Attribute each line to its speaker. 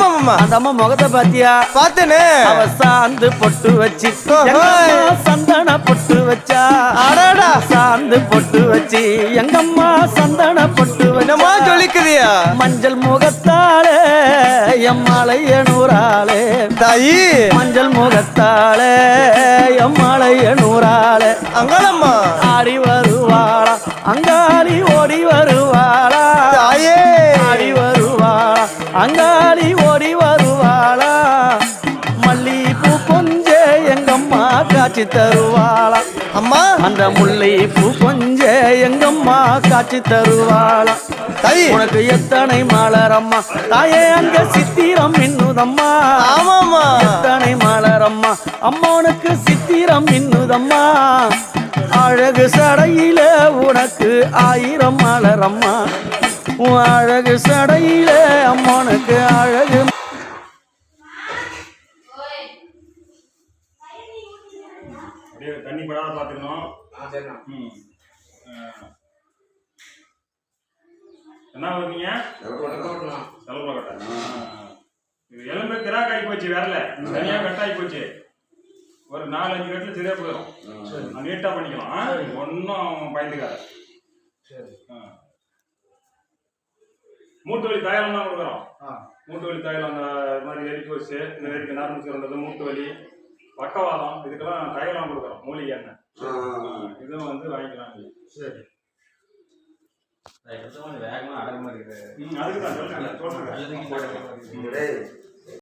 Speaker 1: ஆமா
Speaker 2: அந்த அம்மா முகத்தை பாத்தியா?
Speaker 1: பார்த்தேனே.
Speaker 2: அவ சாந்து பொட்டு வச்சு சந்தன பொட்டு வச்சா.
Speaker 1: அடடா
Speaker 2: சாந்து பொட்டு வச்சு எங்கம்மா சந்தன பொட்டு
Speaker 1: என்னமா சொல்லிக்குதியா?
Speaker 2: மஞ்சள் முகத்தாலே எம்மாளைய நூறாளே
Speaker 1: தாயி
Speaker 2: மஞ்சள் முகத்தாலே எம்மாளைய நூறாளே
Speaker 1: அங்காளம்மா
Speaker 2: ஆடி வருவாளா அங்காளி ஓடி வருவாளா
Speaker 1: தாயே
Speaker 2: ஆடி வருவாளா அங்காளி ஓடி வருவாளா மல்லிகைப்பூ கொஞ்சே எங்கம்மா காட்சி தருவாளா
Speaker 1: அம்மா
Speaker 2: அந்த முல்லைப்பூ கொஞ்சே எங்கம்மா காட்சி தருவாளா
Speaker 1: தாயி
Speaker 2: உனக்கு எத்தனை மலரம்மா தாயே அங்க சித்திரம் இன்னுதம்மா
Speaker 1: ஆமாம்மா
Speaker 2: எத்தனை மலரம்மா அம்மனுக்கு சித்திரம் இன்னுதம்மா அழகு சடையில உனக்கு 1000 மலரம்மா உன் அழகு சடையில அம்மனுக்கு அழகு
Speaker 3: தண்ணி படாத பார்த்துக்கணும். என்ன வருவீங்க? செலவு கட்ட இது எலும்பு கிராக் ஆகி போச்சு. வேறல தனியாக கட்டாகி போச்சு. ஒரு 4-5 கட்டில் சரியா போயிடும். நீட்டாக பண்ணிக்கலாம். ஒன்றும் பயந்துக்காத. மூட்டு வலி தைலம் தான் கொடுக்குறோம். மூட்டு வலி தைலம் அந்த மாதிரி வெரிகோஸ் இந்த வெரிக்கு நார்மல் சிறந்தது மூட்டு வலி பக்கவாதம் இதுக்கெல்லாம் தைலம் கொடுக்குறோம். மூலிகை எண்ணெய் இதுவும் வந்து வாங்கிக்கலாம். சரி வேகமாக அடங்க மாதிரி இருக்கு. அதுக்கு தான் சொல்லுங்க.